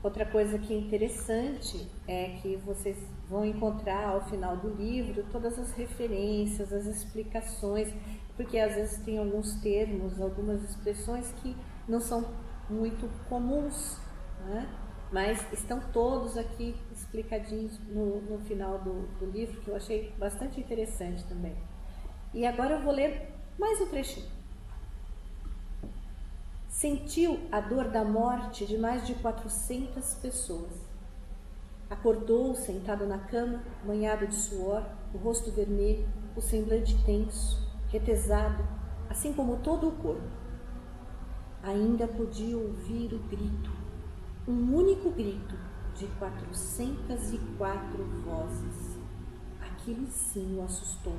Outra coisa que é interessante é que vocês vão encontrar ao final do livro todas as referências, as explicações, porque às vezes tem alguns termos, algumas expressões que não são muito comuns, né? Mas estão todos aqui explicadinhos no final do livro, que eu achei bastante interessante também. E agora eu vou ler mais um trechinho. Sentiu a dor da morte de mais de 400 pessoas. Acordou sentado na cama, banhado de suor, o rosto vermelho, o semblante tenso, retesado, assim como todo o corpo. Ainda podia ouvir o grito, um único grito de 404 vozes. Aquilo sim o assustou.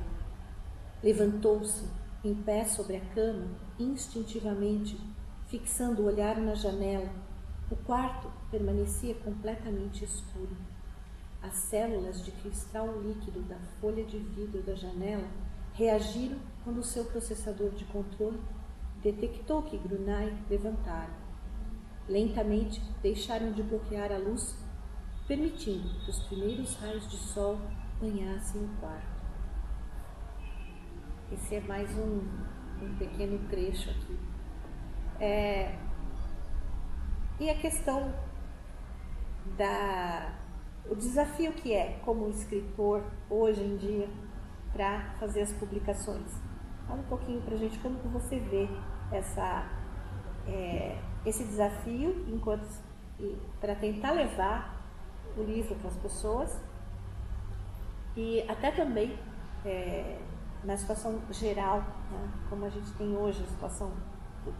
Levantou-se, em pé sobre a cama, instintivamente, fixando o olhar na janela. O quarto permanecia completamente escuro. As células de cristal líquido da folha de vidro da janela reagiram quando o seu processador de controle detectou que Grunai levantara. Lentamente deixaram de bloquear a luz, permitindo que os primeiros raios de sol banhassem o quarto. Esse é mais um pequeno trecho aqui. E a questão o desafio que é como escritor hoje em dia para fazer as publicações. Fala um pouquinho para a gente como que você vê esse desafio para tentar levar o livro para as pessoas e até também na situação geral, né, como a gente tem hoje a situação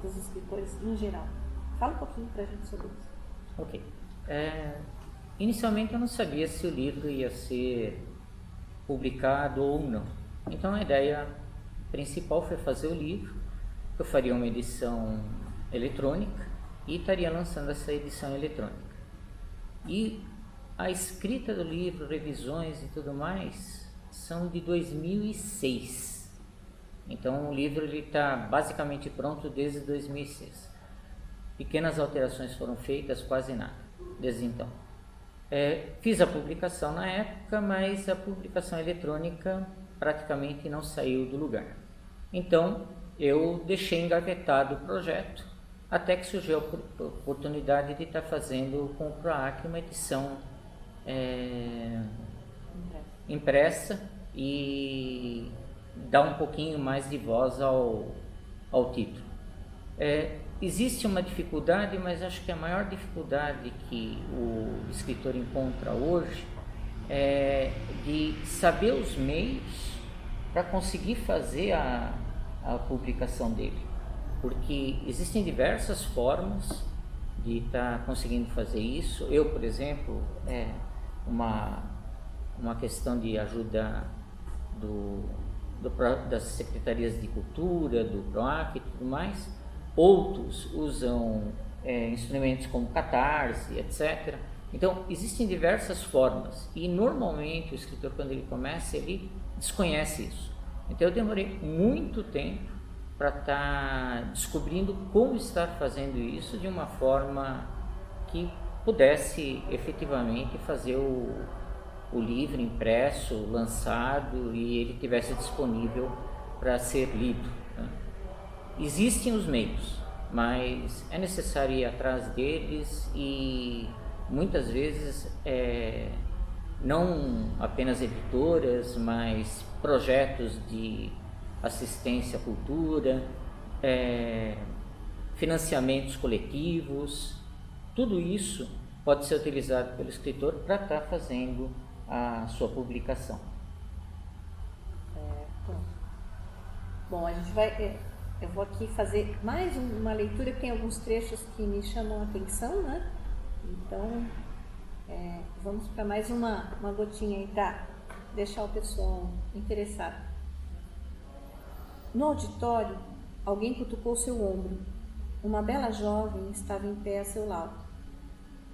dos escritores em geral. Fala um pouquinho para a gente sobre isso. Ok. Inicialmente eu não sabia se o livro ia ser publicado ou não. Então a ideia principal foi fazer o livro. Eu faria uma edição eletrônica e estaria lançando essa edição eletrônica. E a escrita do livro, revisões e tudo mais, são de 2006. Então o livro está basicamente pronto desde 2006. Pequenas alterações foram feitas, quase nada, desde então. Fiz a publicação na época, mas a publicação eletrônica praticamente não saiu do lugar. Então eu deixei engavetado o projeto, até que surgiu a oportunidade de estar fazendo com o PROAC uma edição impressa e dar um pouquinho mais de voz ao título. Existe uma dificuldade, mas acho que a maior dificuldade que o escritor encontra hoje é de saber os meios para conseguir fazer a publicação dele, porque existem diversas formas de estar conseguindo fazer isso. Eu, por exemplo, uma questão de ajuda das secretarias de cultura, do PROAC e tudo mais. Outros usam instrumentos como Catarse, etc. Então, existem diversas formas e normalmente o escritor, quando ele começa, ele desconhece isso. Então, eu demorei muito tempo para estar descobrindo como estar fazendo isso de uma forma que pudesse efetivamente fazer o livro impresso, lançado e ele tivesse disponível para ser lido, né? Existem os meios, mas é necessário ir atrás deles e muitas vezes não apenas editoras, mas projetos de assistência à cultura, financiamentos coletivos, tudo isso pode ser utilizado pelo escritor para estar fazendo a sua publicação. Bom, a gente vai... Eu vou aqui fazer mais uma leitura, que tem alguns trechos que me chamam a atenção, né? Então, vamos para mais uma gotinha aí para deixar o pessoal interessado. No auditório, alguém cutucou seu ombro. Uma bela jovem estava em pé a seu lado.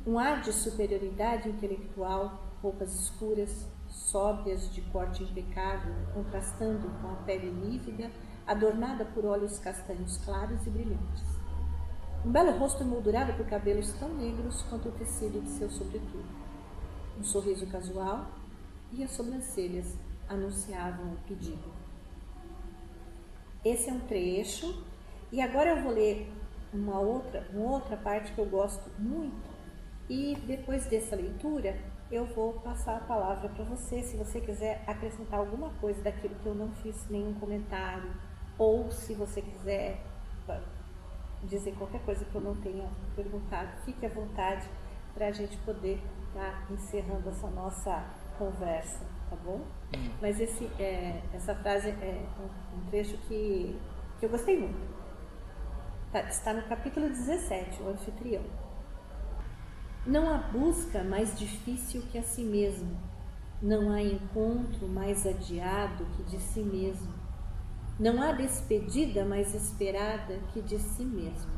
Um ar de superioridade intelectual, roupas escuras, sóbrias de corte impecável, contrastando com a pele lívida, adornada por olhos castanhos claros e brilhantes. Um belo rosto emoldurado por cabelos tão negros quanto o tecido de seu sobretudo. Um sorriso casual e as sobrancelhas anunciavam o pedido. Esse é um trecho, e agora eu vou ler uma outra parte que eu gosto muito, e depois dessa leitura eu vou passar a palavra para você, se você quiser acrescentar alguma coisa daquilo que eu não fiz nenhum comentário, ou se você quiser dizer qualquer coisa que eu não tenha perguntado, fique à vontade para a gente poder estar encerrando essa nossa conversa, tá bom? Mas essa frase é um trecho que eu gostei muito. Está no capítulo 17, o anfitrião. Não há busca mais difícil que a si mesmo, não há encontro mais adiado que de si mesmo. Não há despedida mais esperada que de si mesmo.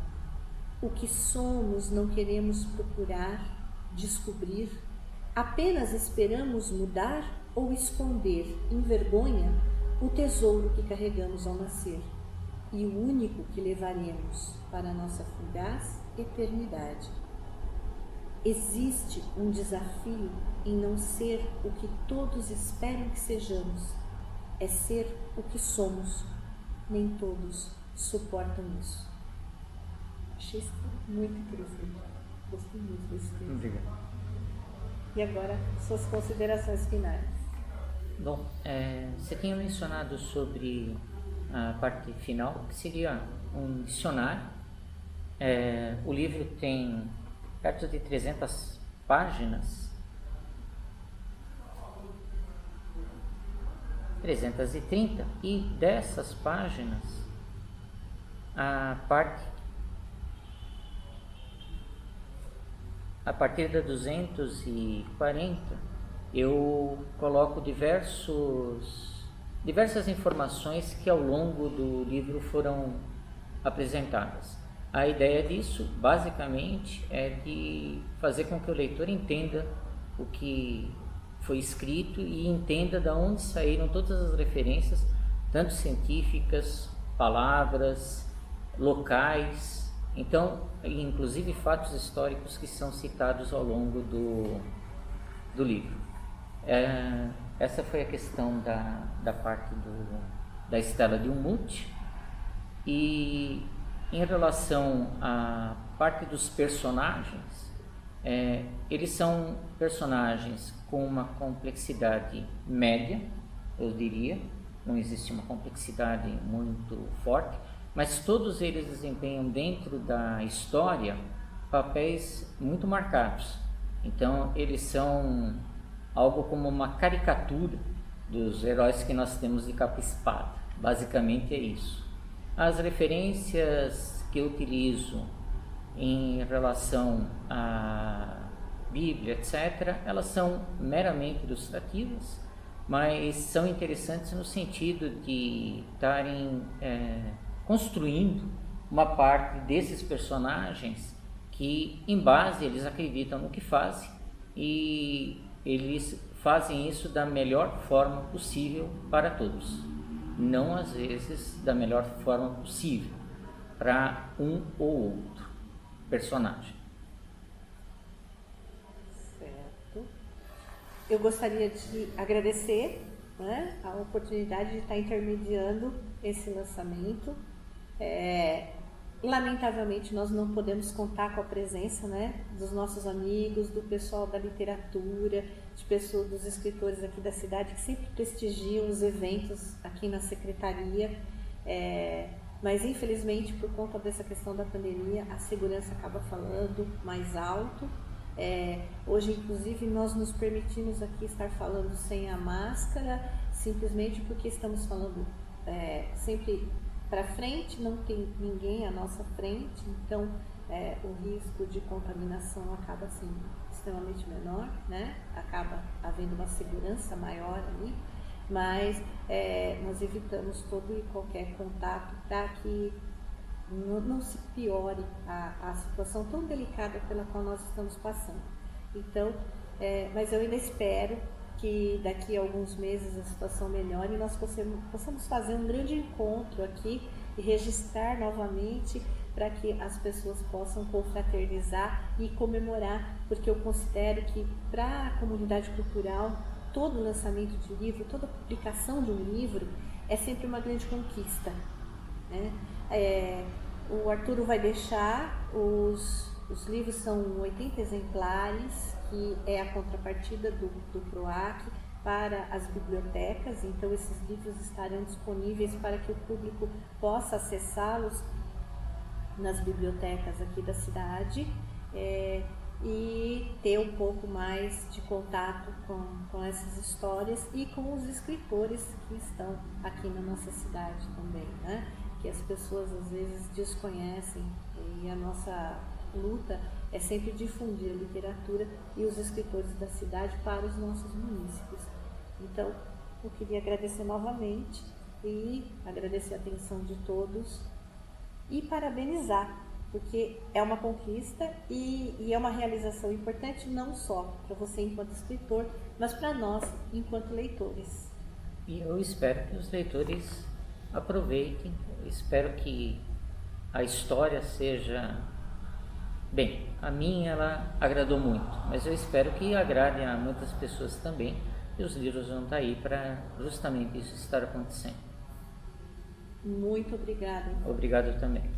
O que somos não queremos procurar, descobrir, apenas esperamos mudar ou esconder em vergonha o tesouro que carregamos ao nascer e o único que levaremos para a nossa fugaz eternidade. Existe um desafio em não ser o que todos esperam que sejamos, é ser o que somos. Nem todos suportam isso. Achei isso muito interessante. Gostei muito desse texto. Obrigado. E agora, suas considerações finais. Bom, você tinha mencionado sobre a parte final, que seria um dicionário. O livro tem perto de 300 páginas. 330, e dessas páginas, a partir da 240, eu coloco diversas informações que ao longo do livro foram apresentadas. A ideia disso, basicamente, é de fazer com que o leitor entenda o que foi escrito e entenda de onde saíram todas as referências, tanto científicas, palavras, locais, então, inclusive fatos históricos que são citados ao longo do livro. Essa foi a questão da parte da Estela de Umut. E em relação à parte dos personagens, eles são personagens com uma complexidade média, eu diria, não existe uma complexidade muito forte, mas todos eles desempenham dentro da história papéis muito marcados. Então eles são algo como uma caricatura dos heróis que nós temos de capa e espada. Basicamente é isso. As referências que eu utilizo em relação à Bíblia, etc., elas são meramente ilustrativas, mas são interessantes no sentido de estarem construindo uma parte desses personagens que, em base, eles acreditam no que fazem e eles fazem isso da melhor forma possível para todos, não às vezes da melhor forma possível para um ou outro personagem. Certo. Eu gostaria de agradecer, né, a oportunidade de estar intermediando esse lançamento. Lamentavelmente nós não podemos contar com a presença, né, dos nossos amigos, do pessoal da literatura, dos escritores aqui da cidade que sempre prestigiam os eventos aqui na secretaria, mas infelizmente por conta dessa questão da pandemia a segurança acaba falando mais alto. Hoje inclusive nós nos permitimos aqui estar falando sem a máscara, simplesmente porque estamos falando sempre para frente, não tem ninguém à nossa frente, então o risco de contaminação acaba sendo extremamente menor, né? Acaba havendo uma segurança maior ali, mas nós evitamos todo e qualquer contato para que não se piore a situação tão delicada pela qual nós estamos passando. Então, mas eu ainda espero que daqui a alguns meses a situação melhore e nós possamos fazer um grande encontro aqui e registrar novamente para que as pessoas possam confraternizar e comemorar, porque eu considero que para a comunidade cultural, todo lançamento de livro, toda publicação de um livro é sempre uma grande conquista, né? O Arturo vai deixar, os livros são 80 exemplares, que é a contrapartida do PROAC para as bibliotecas, então esses livros estarão disponíveis para que o público possa acessá-los nas bibliotecas aqui da cidade e ter um pouco mais de contato com essas histórias e com os escritores que estão aqui na nossa cidade também, né? Que as pessoas às vezes desconhecem, e a nossa luta é sempre difundir a literatura e os escritores da cidade para os nossos munícipes. Então, eu queria agradecer novamente e agradecer a atenção de todos e parabenizar, porque é uma conquista e é uma realização importante não só para você enquanto escritor, mas para nós enquanto leitores. E eu espero que os leitores aproveitem, eu espero que a história seja... Bem, a minha ela agradou muito, mas eu espero que agrade a muitas pessoas também, e os livros vão estar aí para justamente isso estar acontecendo. Muito obrigada. Obrigado também.